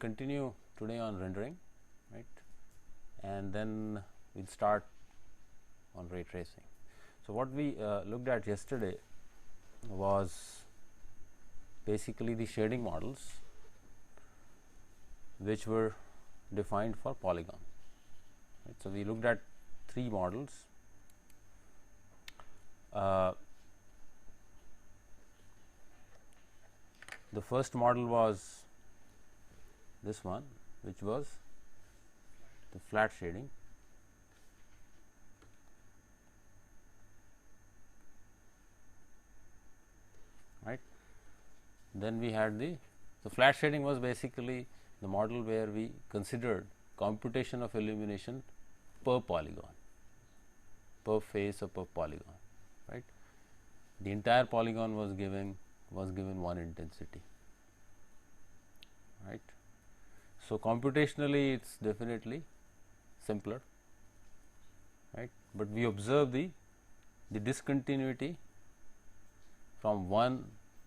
continue today on rendering, right, and then we'll start on ray tracing. So, what we looked at yesterday was basically the shading models which were defined for Polygon. Right. So, we looked at three models. The first model was this one, which was the flat shading. Right. Then we had the flat shading was basically the model where we considered computation of illumination per polygon, per face or per polygon. Right. The entire polygon was given one intensity. Right. So, computationally it is definitely simpler, right, but we observe the discontinuity from one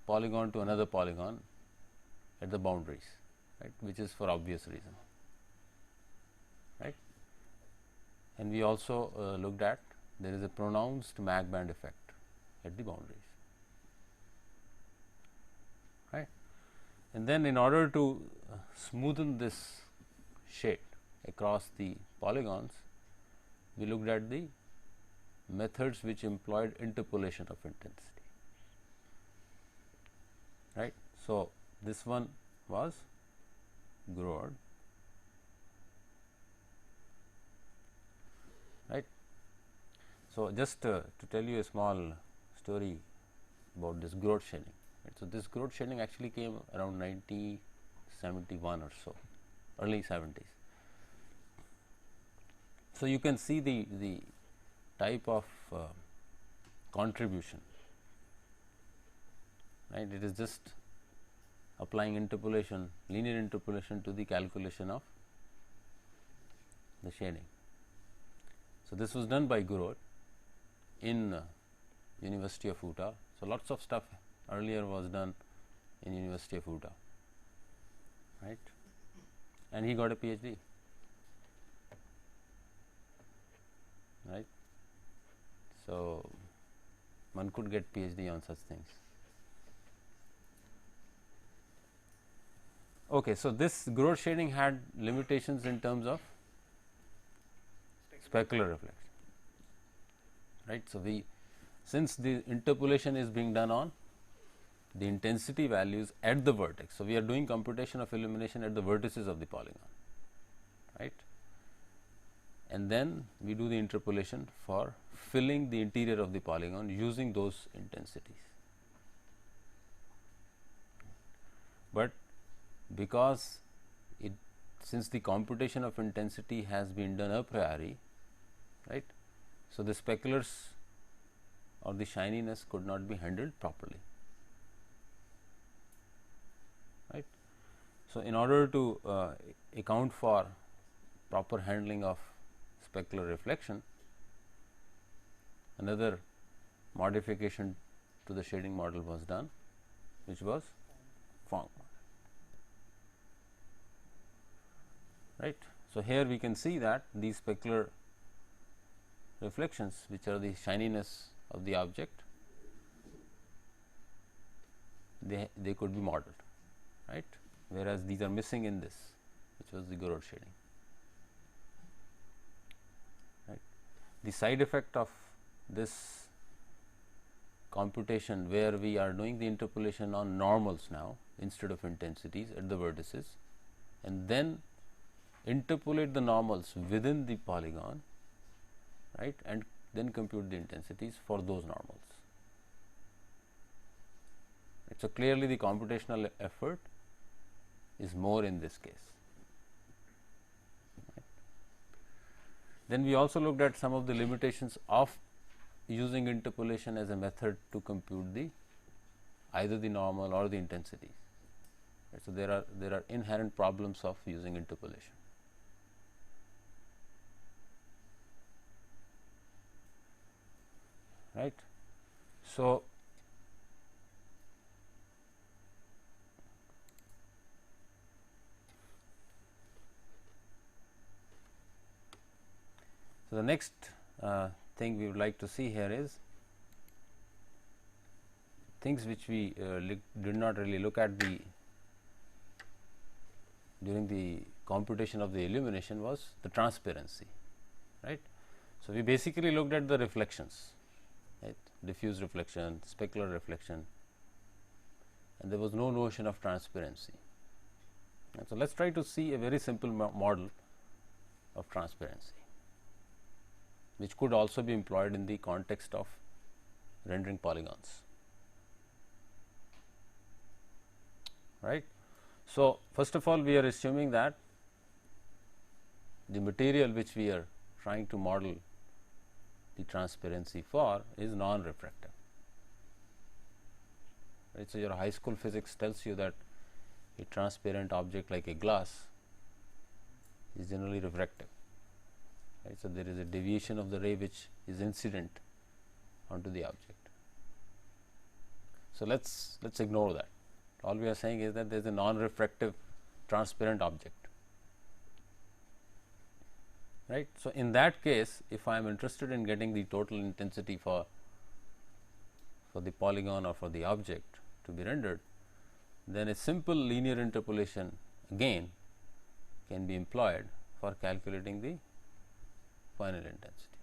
polygon to another polygon at the boundaries, right, which is for obvious reason, right. And we also looked at there is a pronounced Mach band effect at the boundaries, right. And then in order to smoothen this shade across the polygons, we looked at the methods which employed interpolation of intensity, right. So, this one was Groard, right. So, just to tell you a small story about this Groard shading. Right. So, this Groard shading actually came around 1971 or so, early 70s. So, you can see the type of contribution, right. It is just applying interpolation, linear interpolation to the calculation of the shading. So, this was done by Groard in University of Utah. So, lots of stuff earlier was done in University of Utah, right, and he got a PhD, right. So, one could get PhD on such things. Okay, so, this Groard shading had limitations in terms of specular reflection, right. So, since the interpolation is being done on the intensity values at the vertex. So, we are doing computation of illumination at the vertices of the polygon, right, and then we do the interpolation for filling the interior of the polygon using those intensities. But because since the computation of intensity has been done a priori, right, so the speculars or the shininess could not be handled properly, right. So, in order to account for proper handling of specular reflection, another modification to the shading model was done, which was Phong, right. So, here we can see that these specular reflections, which are the shininess of the object, they could be modeled, right, whereas these are missing in this, which was the Groard shading, right. The side effect of this computation, where we are doing the interpolation on normals now instead of intensities at the vertices, and then interpolate the normals within the polygon, right, and then compute the intensities for those normals. Right. So, clearly the computational effort is more in this case. Right. Then we also looked at some of the limitations of using interpolation as a method to compute either the normal or the intensities. Right. So, there are inherent problems of using interpolation. Right. So, So, the next thing we would like to see here is things which we did not really look at during the computation of the illumination was the transparency, right. So, we basically looked at the reflections, right, diffuse reflection, specular reflection, and there was no notion of transparency. And so, let us try to see a very simple model of transparency, which could also be employed in the context of rendering polygons, right. So, first of all, we are assuming that the material which we are trying to model the transparency for is non-refractive, right. So, your high school physics tells you that a transparent object like a glass is generally refractive, right. So, there is a deviation of the ray which is incident onto the object. So, let's ignore that. All we are saying is that there is a non-refractive transparent object, right. So, in that case, if I am interested in getting the total intensity for the polygon or for the object to be rendered, then a simple linear interpolation again can be employed for calculating the final intensity.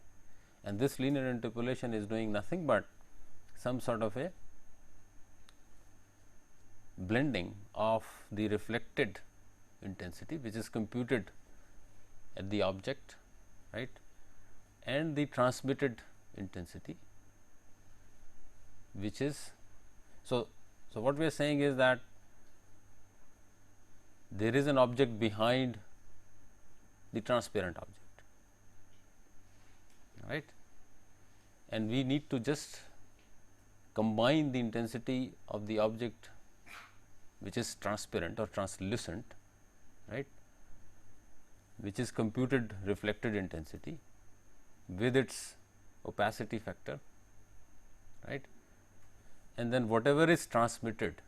And this linear interpolation is doing nothing but some sort of a blending of the reflected intensity, which is computed at the object, right, and the transmitted intensity, which is so what we are saying is that there is an object behind the transparent object, right, and we need to just combine the intensity of the object which is transparent or translucent, right, which is computed reflected intensity with its opacity factor, right, and then whatever is transmitted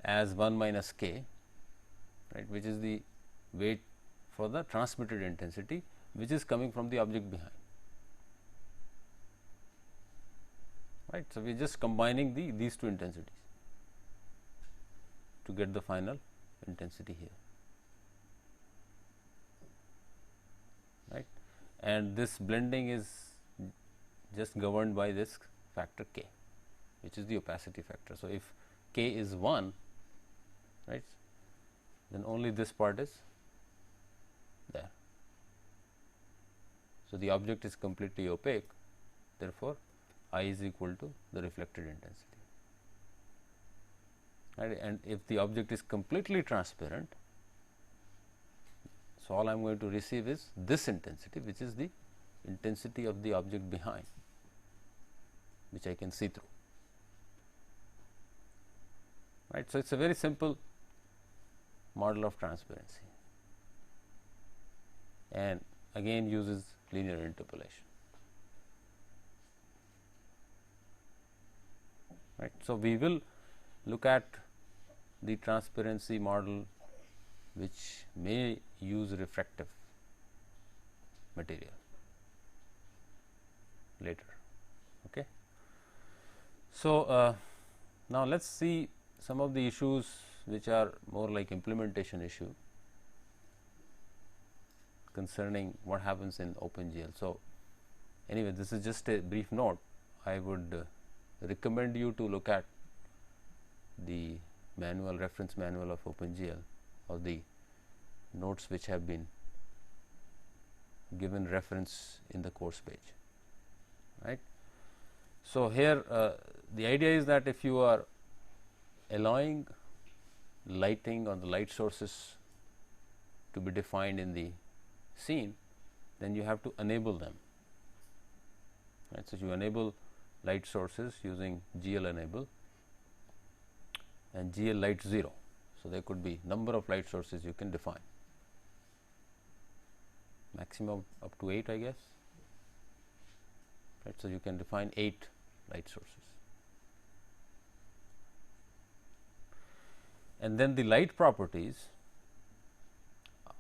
as 1 minus k, right, which is the weight for the transmitted intensity which is coming from the object behind, right. So, we are just combining these two intensities to get the final intensity here, right, and this blending is just governed by this factor k, which is the opacity factor. So, if k is 1, right, then only this part is there. So, the object is completely opaque, therefore, I is equal to the reflected intensity, right, and if the object is completely transparent, so all I am going to receive is this intensity, which is the intensity of the object behind, which I can see through, right. So, it is a very simple model of transparency and again uses linear interpolation, right. So, we will look at the transparency model which may use refractive material later. Okay. So, now let us see some of the issues which are more like implementation issue concerning what happens in OpenGL. So, anyway, this is just a brief note. I would recommend you to look at the manual, reference manual of OpenGL, or the notes which have been given reference in the course page, right. So, here the idea is that if you are allowing lighting or the light sources to be defined in the scene, then you have to enable them, right. So, you enable light sources using GL enable and GL light 0. So, there could be number of light sources you can define, maximum up to 8, I guess, right. So, you can define 8 light sources, and then the light properties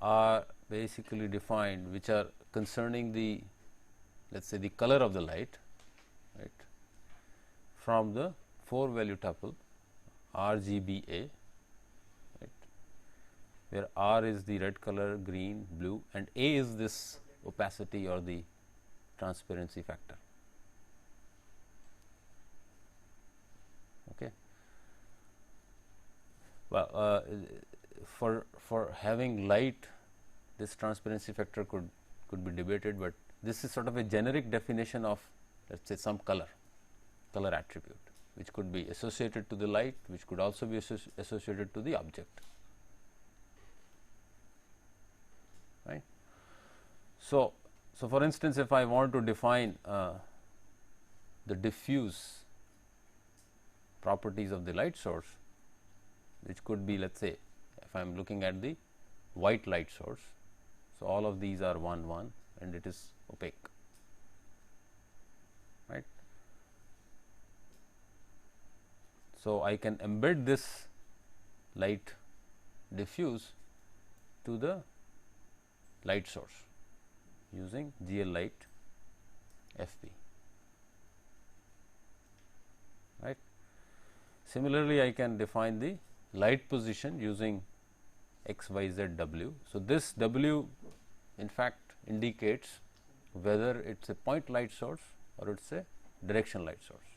are basically defined, which are concerning the, let us say, the color of the light, right, from the 4 value tuple RGBA, right, where R is the red color, green, blue, and A is this opacity or the transparency factor. Okay. Well, for having light, this transparency factor could be debated, but this is sort of a generic definition of, let us say, some color attribute, which could be associated to the light, which could also be associated to the object, right. So for instance, if I want to define the diffuse properties of the light source, which could be, let us say, if I am looking at the white light source, so all of these are 1 1 and it is opaque, right. So, I can embed this light diffuse to the light source using GL light FP, right. Similarly, I can define the light position using x, y, z, w. So, this w in fact indicates whether it is a point light source or it is a direction light source,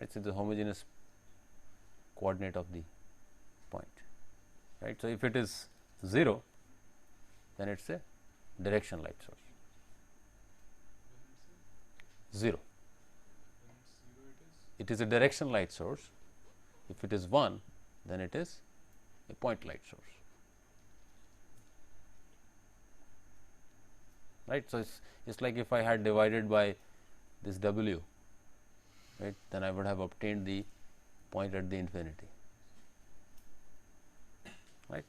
right. So, the homogeneous coordinate of the point, right. So, if it is 0, then it is a direction light source. 0, it is a direction light source. If it is 1, then it is a point light source, right. So, it's like if I had divided by this w, right, then I would have obtained the point at the infinity, right.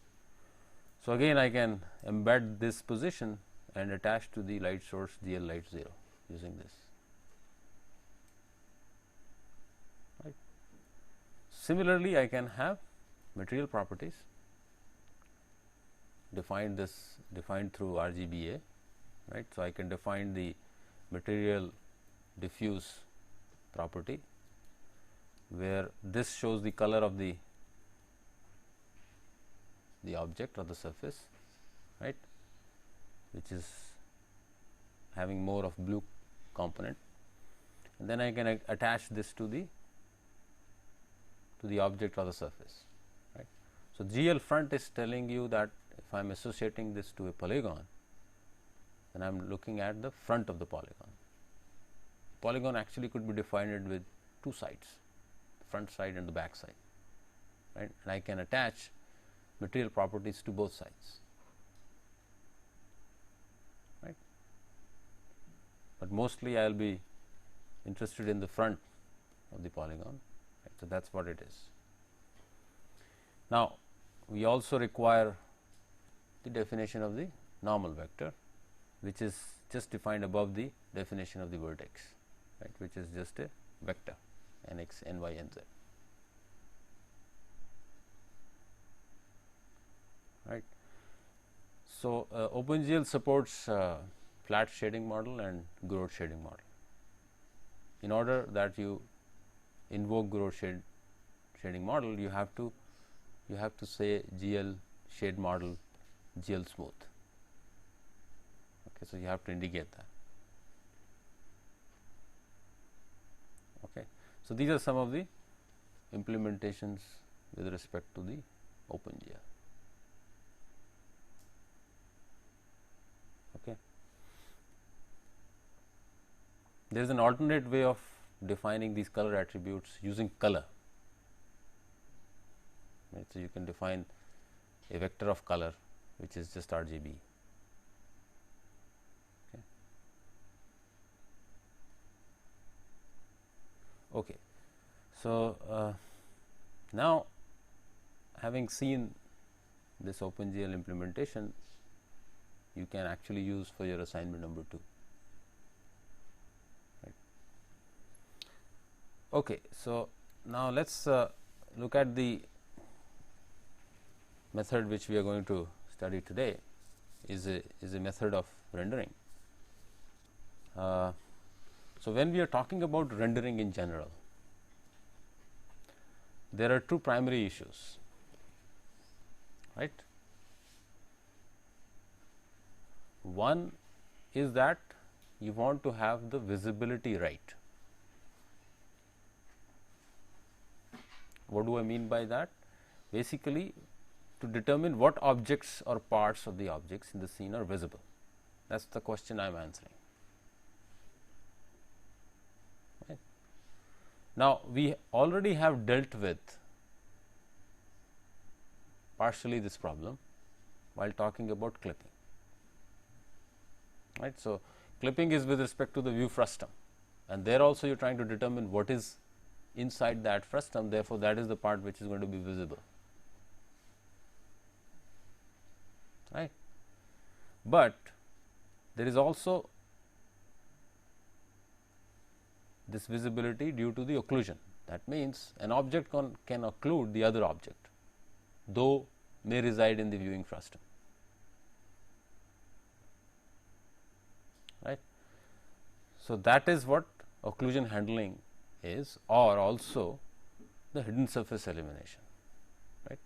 So, again I can embed this position and attach to the light source GL light 0 using this, right. Similarly, I can have material properties defined through RGBA, right. So, I can define the material diffuse property, where this shows the color of the object or the surface, right, which is having more of blue component, and then I can attach this to the object or the surface, right. So, GL front is telling you that if I am associating this to a polygon, then I am looking at the front of the polygon. Polygon actually could be defined with 2 sides, the front side and the back side, right, and I can attach material properties to both sides, right. But mostly I will be interested in the front of the polygon, right. So, that is what it is. Now, we also require the definition of the normal vector, which is just defined above the definition of the vertex, right, which is just a vector n x, n y, n z, right. So, OpenGL supports flat shading model and Gouraud shading model. In order that you invoke Gouraud shading model, you have to say GL shade model GL smooth. Okay, so, you have to indicate that. Okay. So, these are some of the implementations with respect to the OpenGL. Okay. There is an alternate way of defining these color attributes using color, right. So, you can define a vector of color, which is just RGB. Okay. Okay. So, now having seen this OpenGL implementation, you can actually use for your assignment number 2. Right. Okay. So, now let us look at the method which we are going to study today. is a method of rendering. So when we are talking about rendering in general, there are two primary issues, right? One is that you want to have the visibility right. What do I mean by that? Basically, to determine what objects or parts of the objects in the scene are visible. That is the question I am answering. Right. Now, we already have dealt with partially this problem while talking about clipping. Right. So, clipping is with respect to the view frustum, and there also you are trying to determine what is inside that frustum, therefore, that is the part which is going to be visible. Right. But there is also this visibility due to the occlusion. That means, an object can occlude the other object, though may reside in the viewing frustum. Right. So, that is what occlusion handling is, or also the hidden surface elimination. Right.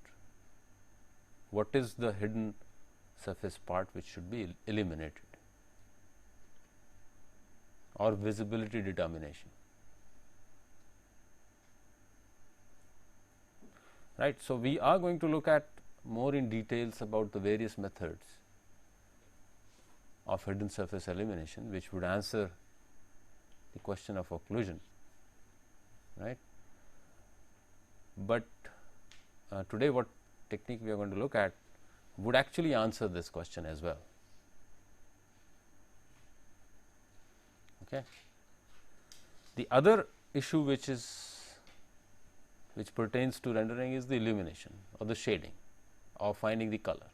What is the hidden surface part which should be eliminated, or visibility determination. Right. So, we are going to look at more in details about the various methods of hidden surface elimination, which would answer the question of occlusion. Right. But today what technique we are going to look at would actually answer this question as well. Okay. The other issue which pertains to rendering is the illumination or the shading, or finding the color,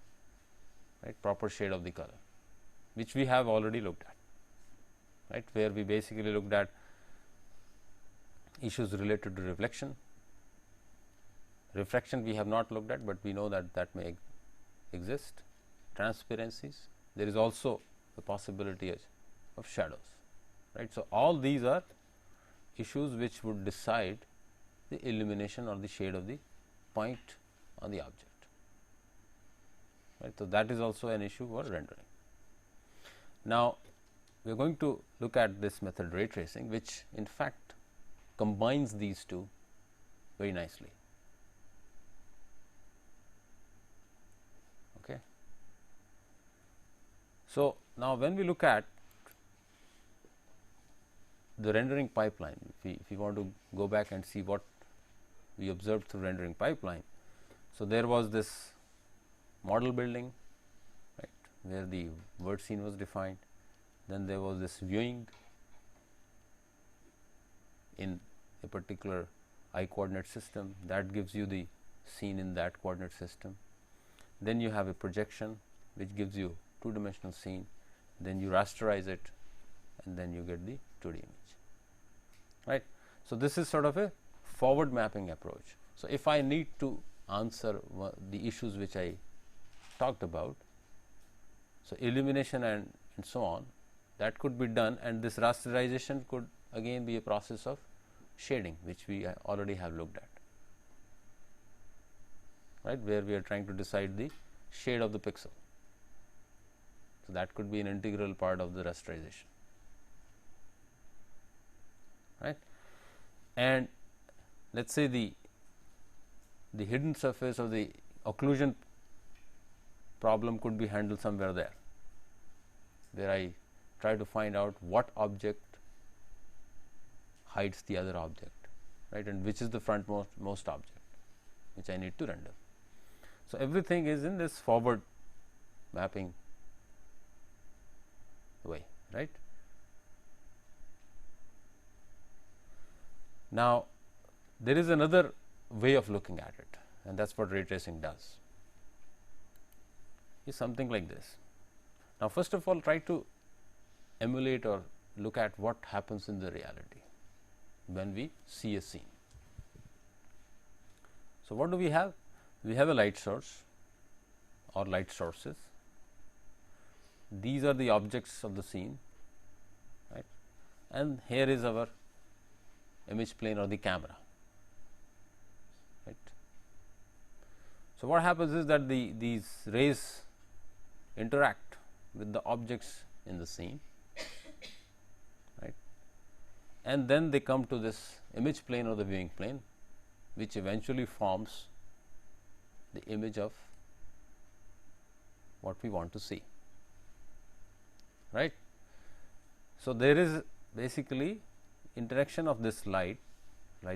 right, proper shade of the color, which we have already looked at, right, where we basically looked at issues related to reflection. Refraction we have not looked at, but we know that that may exist. Transparencies, there is also the possibility of shadows, right. So, all these are issues which would decide the illumination or the shade of the point on the object, right. So, that is also an issue for rendering. Now, we are going to look at this method ray tracing, which in fact combines these two very nicely. Okay. So, now when we look at the rendering pipeline, if we want to go back and see what we observed through rendering pipeline. So, there was this model building, right, where the word scene was defined, then there was this viewing in a particular I coordinate system that gives you the scene in that coordinate system. Then you have a projection which gives you two-dimensional scene, then you rasterize it, and then you get the 2D image, right. So, this is sort of a forward mapping approach. So, if I need to answer the issues which I talked about, so illumination and so on, that could be done, and this rasterization could again be a process of shading, which we already have looked at, right, where we are trying to decide the shade of the pixel. So, that could be an integral part of the rasterization, right. And let us say the hidden surface or the occlusion problem could be handled somewhere there, where I try to find out what object hides the other object, right, and which is the frontmost object which I need to render. So, everything is in this forward mapping way, right. Now, there is another way of looking at it, and that is what ray tracing does, is something like this. Now, first of all, try to emulate or look at what happens in the reality when we see a scene. So, what do we have? We have a light source or light sources, these are the objects of the scene, right, and here is our image plane or the camera, right. So, what happens is that these rays interact with the objects in the scene, right, and then they come to this image plane or the viewing plane, which eventually forms the image of what we want to see, right. So, there is basically interaction of this light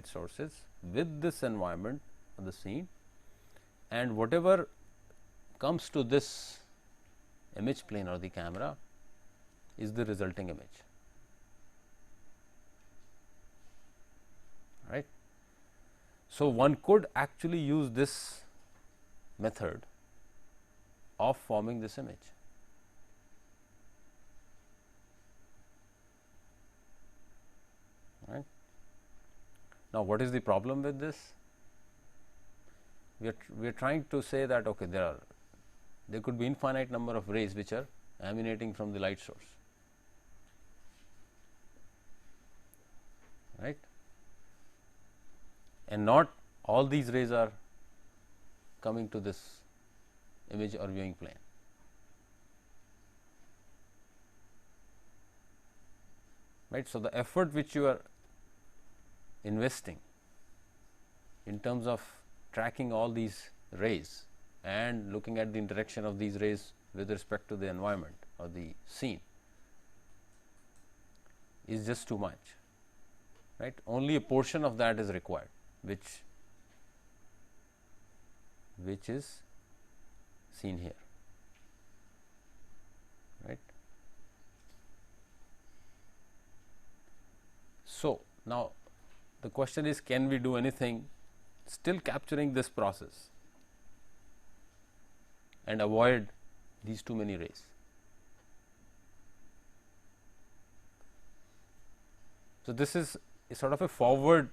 sources with this environment of the scene, and whatever comes to this image plane or the camera is the resulting image, right. So, one could actually use this method of forming this image. Right. Now, what is the problem with this? We are trying to say that okay, there could be infinite number of rays which are emanating from the light source, right, and not all these rays are coming to this image or viewing plane. Right. So, the effort which you are investing in terms of tracking all these rays and looking at the interaction of these rays with respect to the environment or the scene is just too much, right. Only a portion of that is required, which is seen here, right. So, now the question is, can we do anything still capturing this process and avoid these too many rays? So, this is a sort of a forward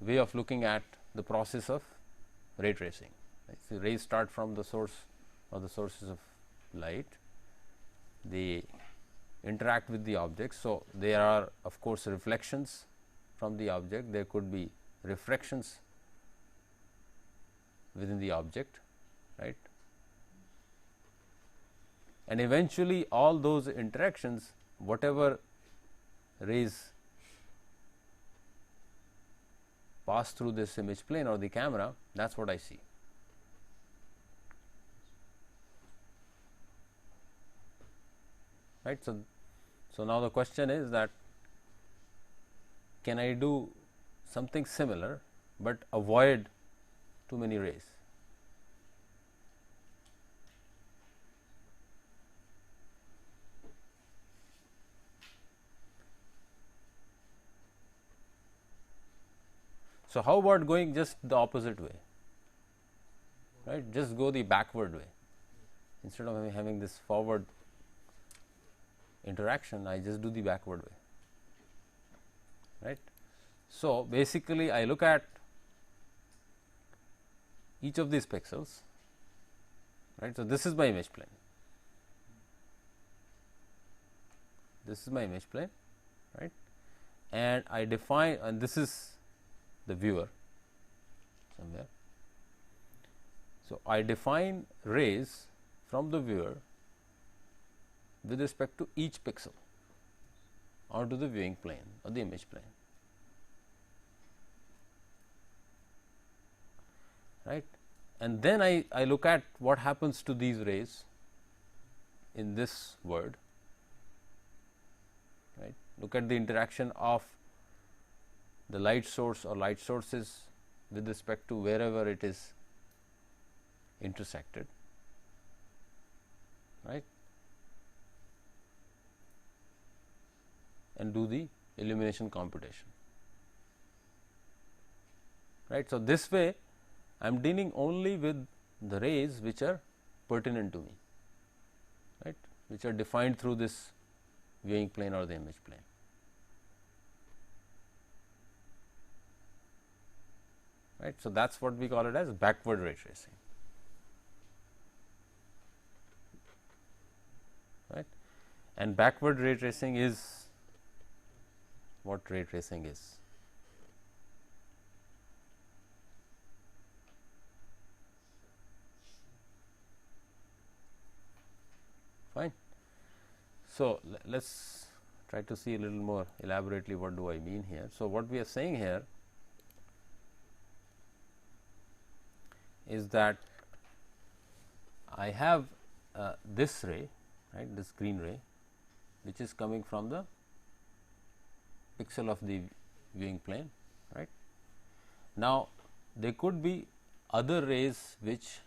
way of looking at the process of ray tracing. Right. So, rays start from the source or the sources of light, they interact with the object. So, there are of course reflections from the object, there could be refractions within the object, right, and eventually all those interactions, whatever rays pass through this image plane or the camera, that is what I see. Right. So, now the question is that can I do something similar, but avoid too many rays? So, how about going just the opposite way, right? Just go the backward way. Instead of having this forward interaction, I just do the backward way, right. So, basically I look at each of these pixels, right. So, this is my image plane, this is my image plane, right, and I define, and this is the viewer somewhere. So, I define rays from the viewer with respect to each pixel onto the viewing plane or the image plane, right. And then I look at what happens to these rays in this word, right. Look at the interaction of the light source or light sources with respect to wherever it is intersected, right, and do the illumination computation, right. So, this way I am dealing only with the rays which are pertinent to me, right, which are defined through this viewing plane or the image plane. Right. So, that is what we call it as backward ray tracing. and backward ray tracing is what ray tracing is. Fine. So, let us try to see a little more elaborately what do I mean here. So, what we are saying here is that I have this ray, right, this green ray, which is coming from the pixel of the viewing plane, right. Now, there could be other rays which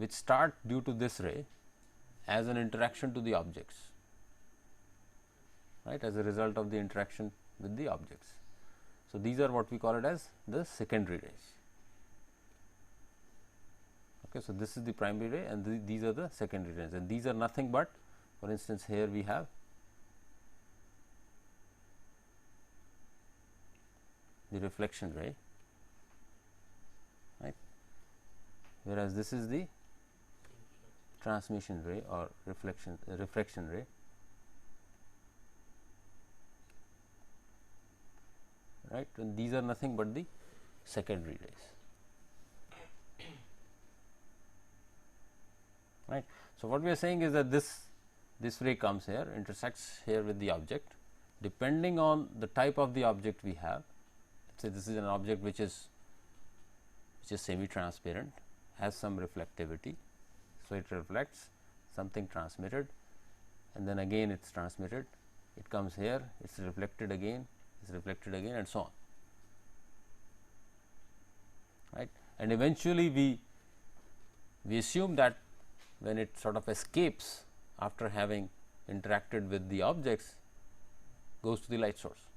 start due to this ray as an interaction to the objects, right, as a result of the interaction with the objects. So, these are what we call it as the secondary rays. Okay, so, this is the primary ray and these are the secondary rays, and these are nothing but, for instance, here we have the reflection ray, right, whereas this is the transmission ray or refraction ray, right, and these are nothing but the secondary rays, right. So, what we are saying is that this ray comes here, intersects here with the object. Depending on the type of the object we have, let's say this is an object which is semi transparent, has some reflectivity. So, it reflects something transmitted, and then again it is transmitted, it comes here, it is reflected again, and so on, right. And eventually we assume that when it sort of escapes after having interacted with the objects, goes to the light source,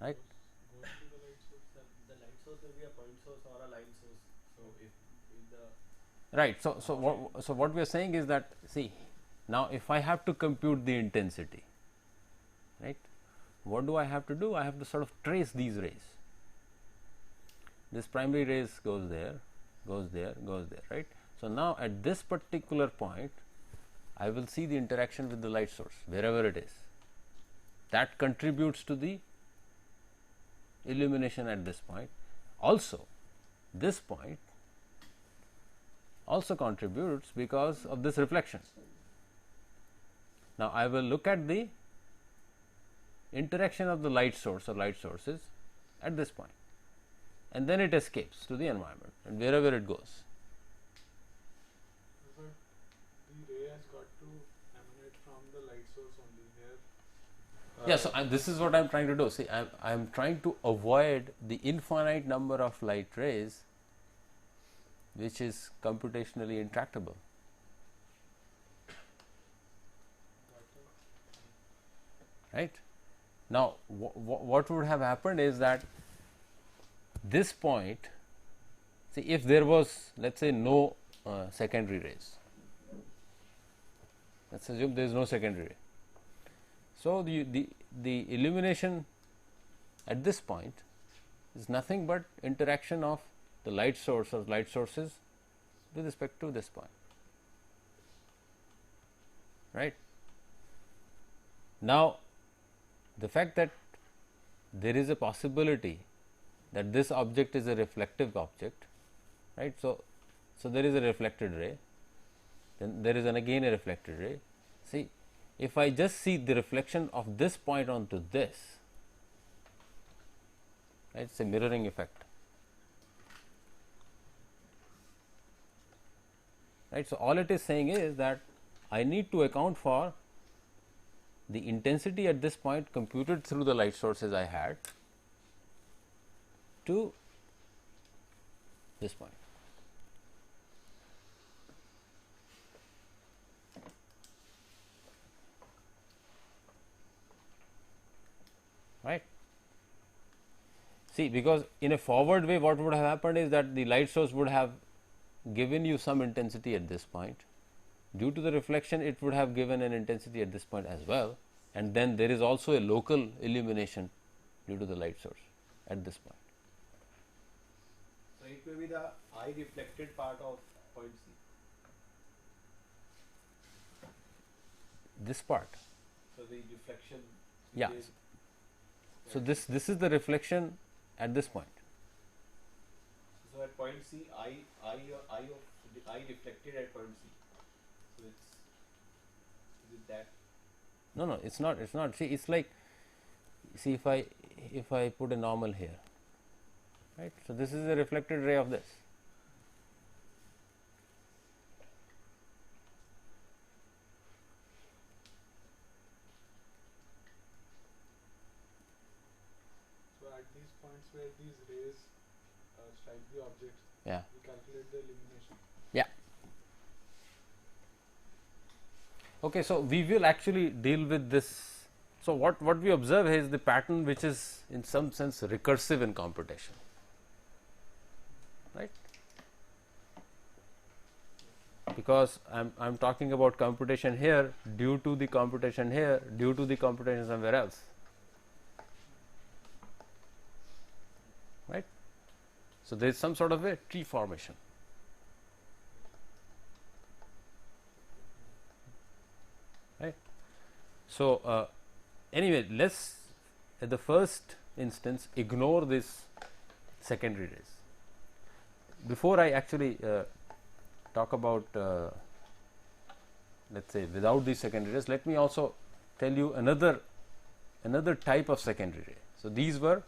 right. Goes to the light source. The light source will be a point source or a line source. So, if the right. So what we are saying is that, see, now if I have to compute the intensity, right, what do I have to do? I have to sort of trace these rays. This primary rays goes there, goes there, goes there, right. So, now at this particular point, I will see the interaction with the light source wherever it is. That contributes to the illumination at this point. Also, this point also contributes because of this reflection. Now, I will look at the interaction of the light source or light sources at this point, and then it escapes to the environment and wherever it goes. But the ray has got to emanate from the light source only here. Yeah, so this is what I am trying to do. See, I am trying to avoid the infinite number of light rays which is computationally intractable. Right. Now, what would have happened is that this point, see, if there was, let us say, no secondary rays, let us assume there is no secondary ray. So, the illumination at this point is nothing but interaction of the light source or light sources with respect to this point, right. Now, the fact that there is a possibility that this object is a reflective object, right. So, there is a reflected ray, then there is again a reflected ray. See, if I just see the reflection of this point onto this, right, it is a mirroring effect, right. So, all it is saying is that I need to account for the intensity at this point computed through the light sources I had to this point. Right. See, because in a forward way, what would have happened is that the light source would have given you some intensity at this point. Due to the reflection, it would have given an intensity at this point as well, and then there is also a local illumination due to the light source at this point. So, So it will be the I reflected part of point C. This part. So the reflection. Yeah. is- So this is the reflection at this point. So at point C, I reflected at point C. So it's is it that? No, no, it's not. It's not. See, it's like, see, if I put a normal here, right? So this is the reflected ray of this. So at these points where these rays strike the object, Yeah. we calculate the illumination. Okay, so we will actually deal with this. So what we observe is the pattern which is in some sense recursive in computation, right? Because I'm talking about computation here due to the computation here due to the computation somewhere else, right? So there is some sort of a tree formation. Right. So anyway, let's at the first instance ignore this secondary rays. Before I actually talk about let's say without these secondary rays, let me also tell you another type of secondary ray. So these were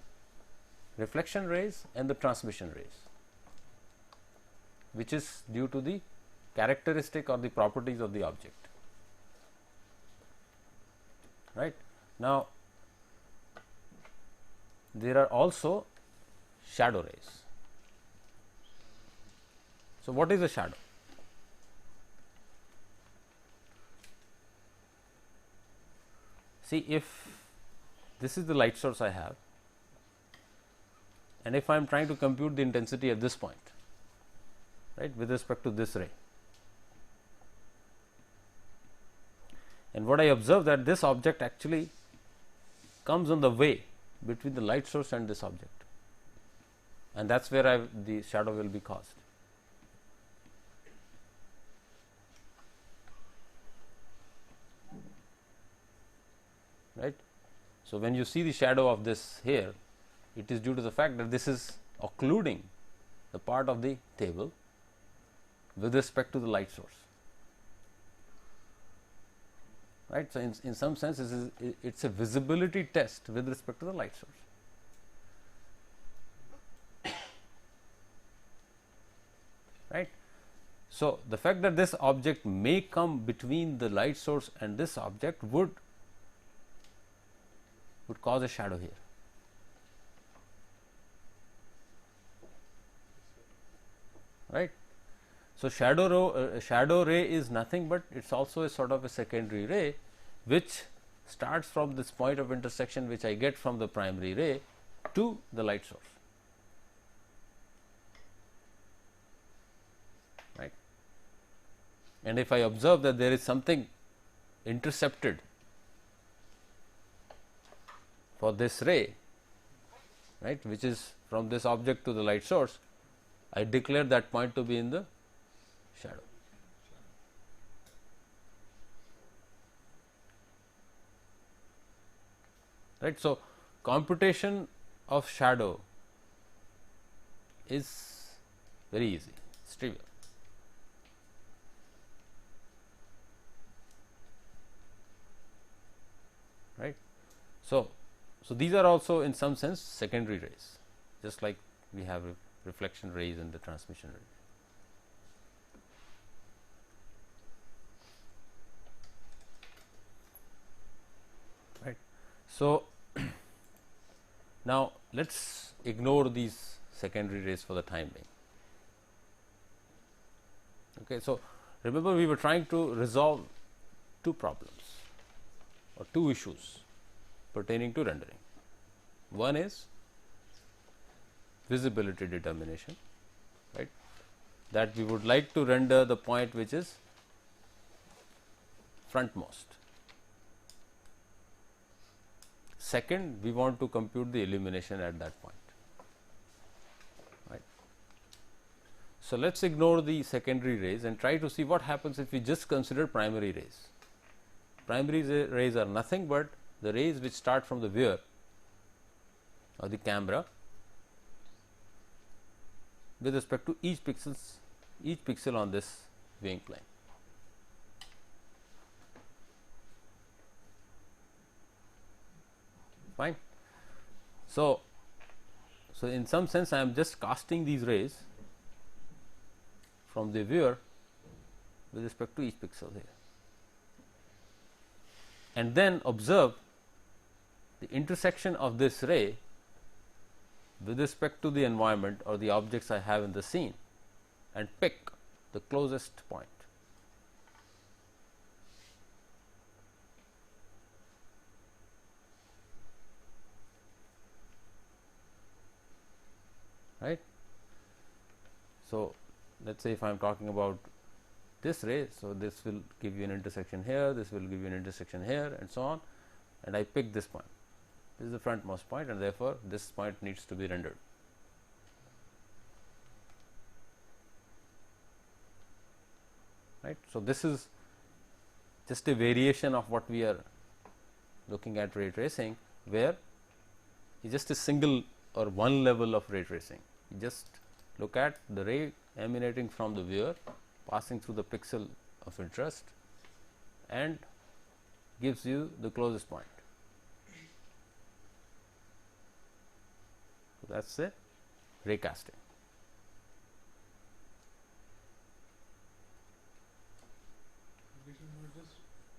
reflection rays and the transmission rays, which is due to the characteristic or the properties of the object. Right. Now, there are also shadow rays. So, what is a shadow? See, if this is the light source I have, and if I am trying to compute the intensity at this point, right, with respect to this ray, and what I observe that this object actually comes on the way between the light source and this object, and that is where the shadow will be caused. Right. So, when you see the shadow of this here, it is due to the fact that this is occluding the part of the table with respect to the light source. Right. So, in some sense it's a visibility test with respect to the light source. Right. So, the fact that this object may come between the light source and this object would cause a shadow here. Right. So, shadow ray is nothing but it is also a sort of a secondary ray which starts from this point of intersection which I get from the primary ray to the light source. Right. And if I observe that there is something intercepted for this ray, right, which is from this object to the light source, I declare that point to be in the shadow. Right. So, computation of shadow is very easy, it's trivial. Right. So, these are also in some sense secondary rays, just like we have reflection rays and the transmission rays. Right. So, now let us ignore these secondary rays for the time being. Okay. So, remember we were trying to resolve two problems or two issues pertaining to rendering. One is visibility determination, right, that we would like to render the point which is frontmost. Second, we want to compute the illumination at that point, right. So, let us ignore the secondary rays and try to see what happens if we just consider primary rays. Primary rays are nothing but the rays which start from the viewer or the camera with respect to each pixel on this viewing plane. Fine. So, in some sense I am just casting these rays from the viewer with respect to each pixel here, and then observe the intersection of this ray with respect to the environment or the objects I have in the scene, and pick the closest point. Right. So, let us say if I am talking about this ray, so this will give you an intersection here, this will give you an intersection here, and so on, and I pick this point. This is the frontmost point, and therefore, this point needs to be rendered. Right. So, this is just a variation of what we are looking at ray tracing, where it's just a single or one level of ray tracing. You just look at the ray emanating from the viewer, passing through the pixel of interest, and gives you the closest point. So, that is a ray casting. We should not just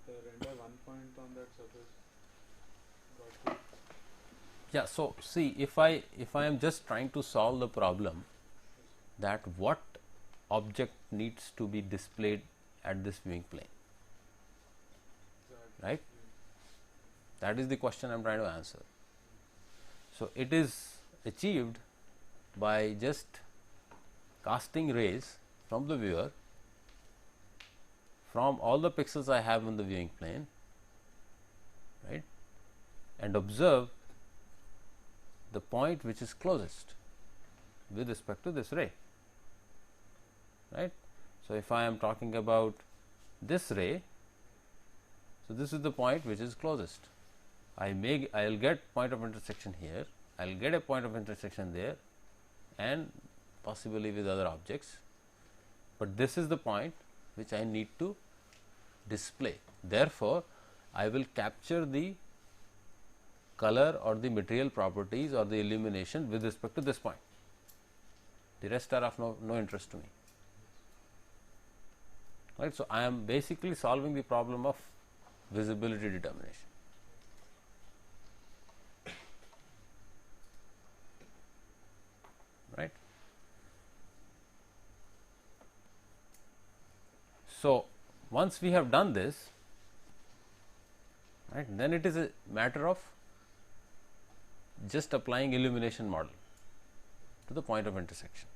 render one point on that surface. Got it. Yeah. So, see, if I am just trying to solve the problem that what object needs to be displayed at this viewing plane, Exactly. right? That is the question I am trying to answer. So, it is achieved by just casting rays from the viewer from all the pixels I have in the viewing plane, right, and observe the point which is closest with respect to this ray, right. So, if I am talking about this ray, so this is the point which is closest. I will get point of intersection here, I will get a point of intersection there, and possibly with other objects, but this is the point which I need to display. Therefore, I will capture the color or the material properties or the illumination with respect to this point. The rest are of no interest to me. Right. So, I am basically solving the problem of visibility determination. Right. So, once we have done this, right, then it is a matter of just applying illumination model to the point of intersection.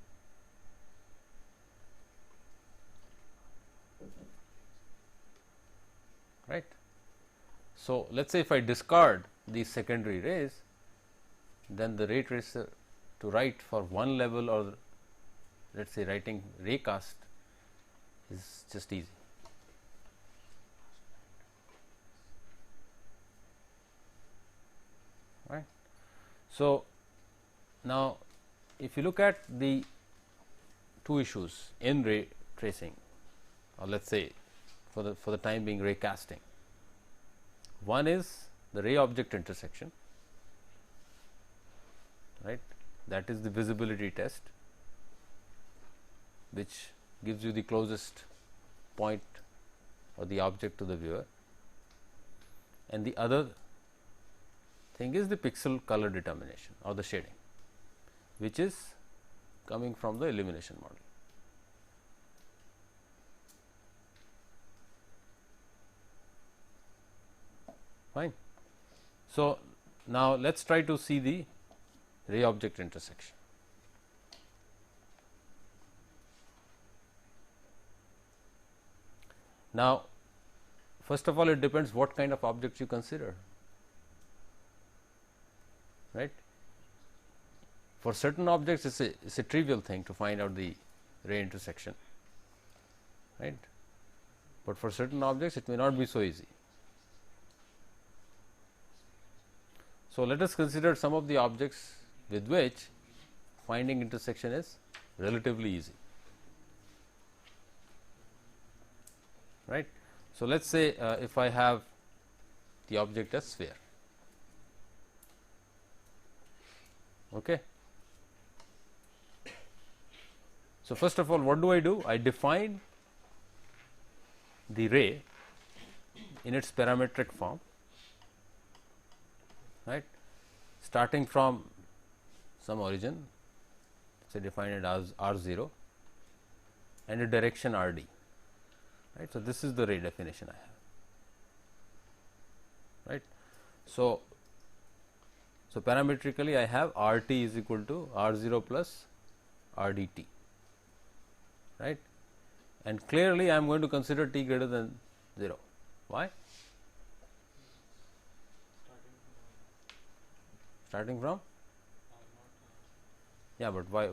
Right. So, let us say if I discard these secondary rays, then the ray tracer to write for one level, or let us say writing ray cast, is just easy. Right. So, now if you look at the two issues in ray tracing, or let us say for the time being ray casting, one is the ray object intersection, right, that is the visibility test, which gives you the closest point or the object to the viewer, and the other thing is the pixel color determination or the shading, which is coming from the illumination model. Fine. So, now let us try to see the ray object intersection. Now, first of all, it depends what kind of objects you consider, right. For certain objects, it is a trivial thing to find out the ray intersection, right. But for certain objects it may not be so easy. So, let us consider some of the objects with which finding intersection is relatively easy, right. So, let us say if I have the object as sphere, okay. So, first of all, what do? I define the ray in its parametric form, right, starting from some origin, say define it as r0 and a direction rd, right. So, this is the ray definition I have, right. So, parametrically I have RT is equal to R0 plus RDT, right, and clearly I am going to consider t greater than 0. Why? Starting from? Yeah, but why?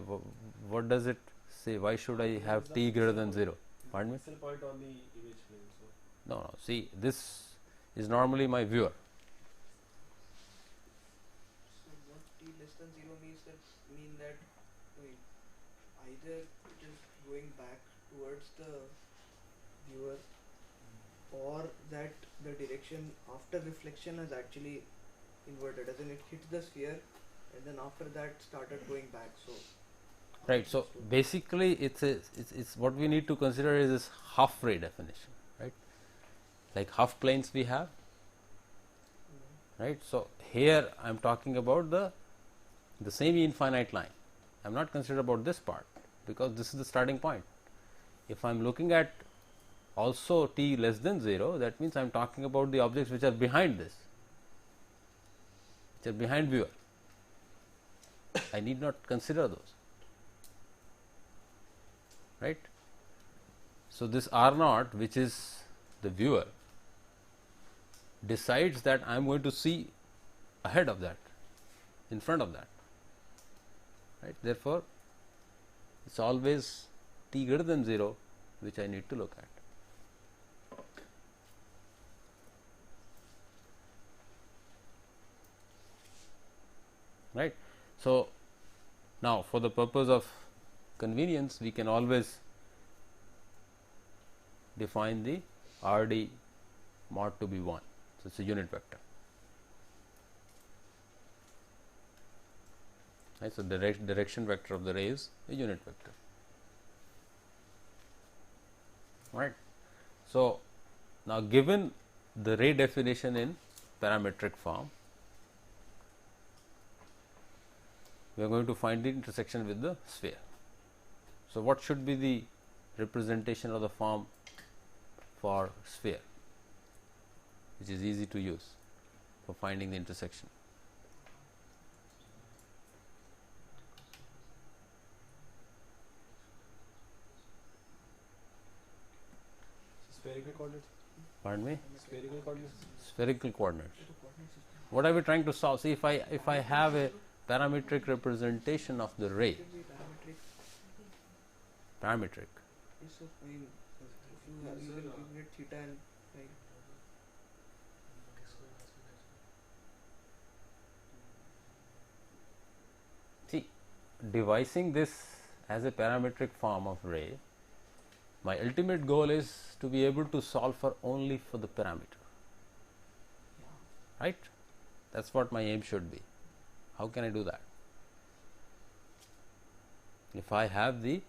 What does it say? Why should I have t greater than 0? Pardon me? Pixel point on the image plane. So No, see, this is normally my viewer. So what t less than 0 means that wait, either it is going back towards the viewer, or that the direction after reflection is actually inverted, as in it hits the sphere and then after that started going back. So Right. So, basically it's what we need to consider is this half ray definition, right, like half planes we have, right. So, here I am talking about the semi infinite line. I am not considered about this part, because this is the starting point. If I am looking at also t less than 0, that means I am talking about the objects which are behind this, which are behind viewer. I need not consider those, right. So, this R naught, which is the viewer, decides that I am going to see ahead of that, in front of that, right. Therefore, it is always t greater than 0 which I need to look at. Right. So, now for the purpose of convenience, we can always define the RD mod to be 1. So, it is a unit vector. Right. So, direction vector of the ray is a unit vector. Right. So, now given the ray definition in parametric form, we are going to find the intersection with the sphere. So, what should be the representation of the form for sphere, which is easy to use for finding the intersection? spherical coordinates. Pardon me? Spherical coordinates. Spherical coordinates. What are we trying to solve? See, if I have a parametric representation of the ray, parametric. Yes, sir. I mean, if you have, you will get theta and right. See, devising this as a parametric form of ray, my ultimate goal is to be able to solve for only for the parameter, right? That is what my aim should be. How can I do that? If I have the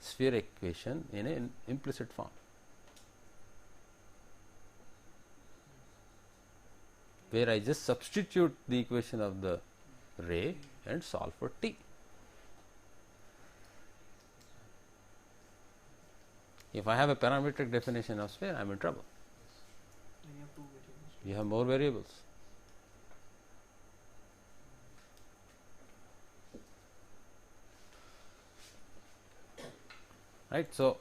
sphere equation in an implicit form, where I just substitute the equation of the ray and solve for t. If I have a parametric definition of sphere, I am in trouble. Then you have two variables. You have more variables. Right. So,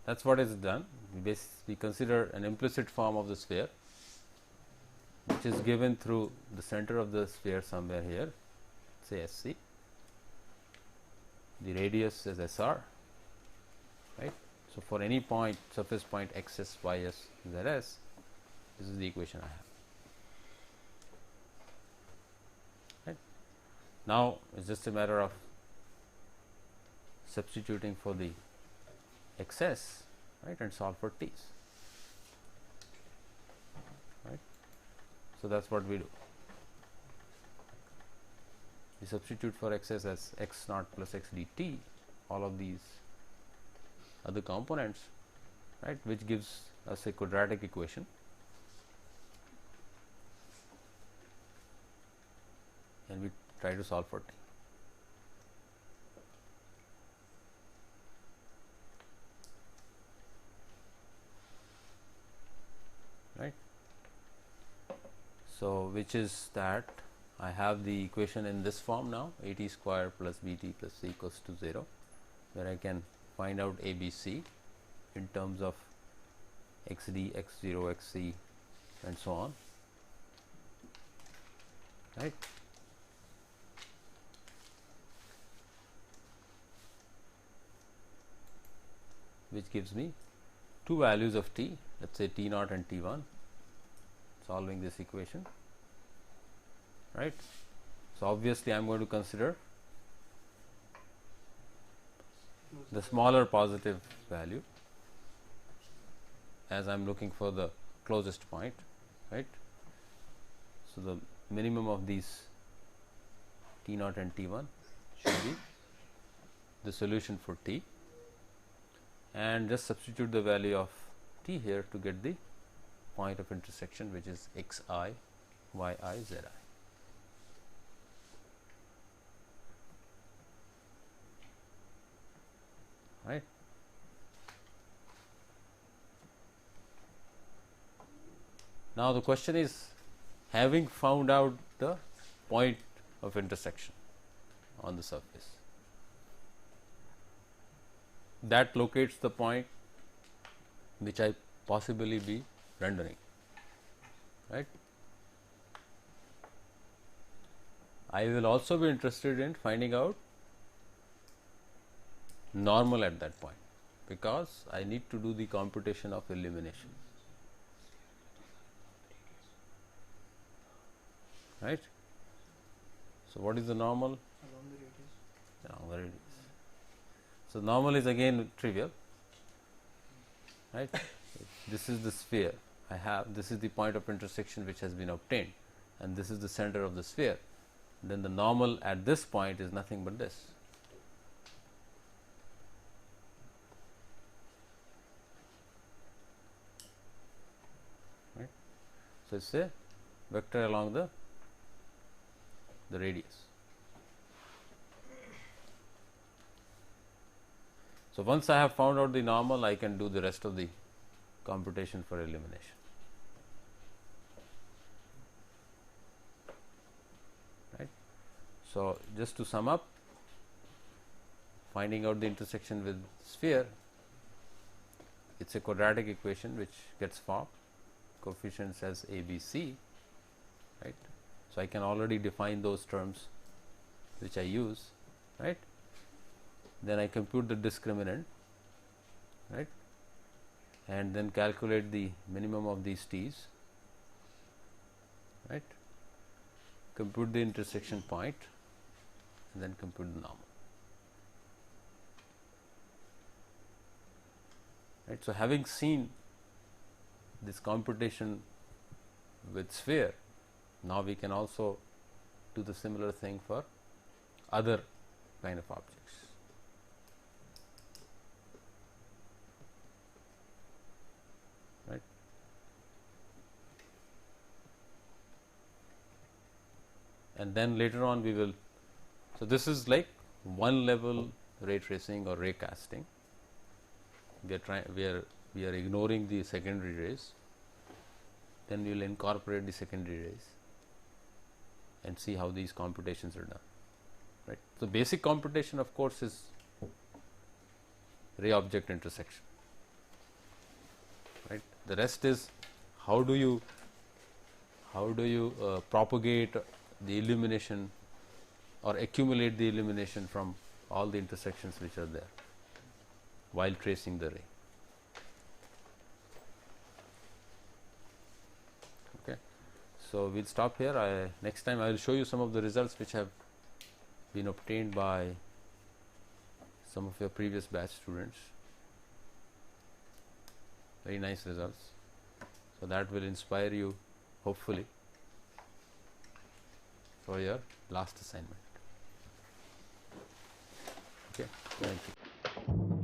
that is what is done. We consider an implicit form of the sphere, which is given through the center of the sphere somewhere here, say SC, the radius is SR, So, for any point surface point xs, ys, zs, this is the equation I have. Right. Now, it is just a matter of substituting for the xs, right, and solve for t's. Right. So, that is what we do. We substitute for xs as x naught plus x dt, all of these other components, right, which gives us a quadratic equation, and we try to solve for t. Right. So, which is that I have the equation in this form now, at square plus bt plus c equals to 0, where I can find out ABC in terms of xd, x0, xc, and so on. Right. Which gives me two values of t, let us say t naught and t1, solving this equation. Right. So, obviously, I am going to consider the smaller positive value as I am looking for the closest point. Right. So, the minimum of these t naught and t1 should be the solution for t, and just substitute the value of t here to get the point of intersection, which is xi, yi, zi. Right. Now, the question is, having found out the point of intersection on the surface, that locates the point which I possibly be rendering. Right. I will also be interested in finding out normal at that point, because I need to do the computation of illumination. Right. So, what is the normal? Along the radius. Along the radius. So, normal is again trivial. Right. This is the sphere I have, this is the point of intersection which has been obtained, and this is the center of the sphere. Then the normal at this point is nothing but this. Right. So, it is a vector along the radius. So, once I have found out the normal, I can do the rest of the computation for illumination. Right. So, just to sum up, finding out the intersection with sphere, it is a quadratic equation which gets formed, coefficients as a, b, c. Right. So, I can already define those terms which I use. Right. Then I compute the discriminant, right, and then calculate the minimum of these t's, right, compute the intersection point, and then compute the normal. Right. So, having seen this computation with sphere, now we can also do the similar thing for other kind of objects. Right. And then later on we will, so this is like one level ray tracing or ray casting. We are ignoring the secondary rays, then we will incorporate the secondary rays and see how these computations are done. Right. So, basic computation of course is ray object intersection. Right. The rest is how do you propagate the illumination or accumulate the illumination from all the intersections which are there while tracing the ray. So we'll stop here. Next time I will show you some of the results which have been obtained by some of your previous batch students. Very nice results. So that will inspire you, hopefully, for your last assignment. Okay, thank you.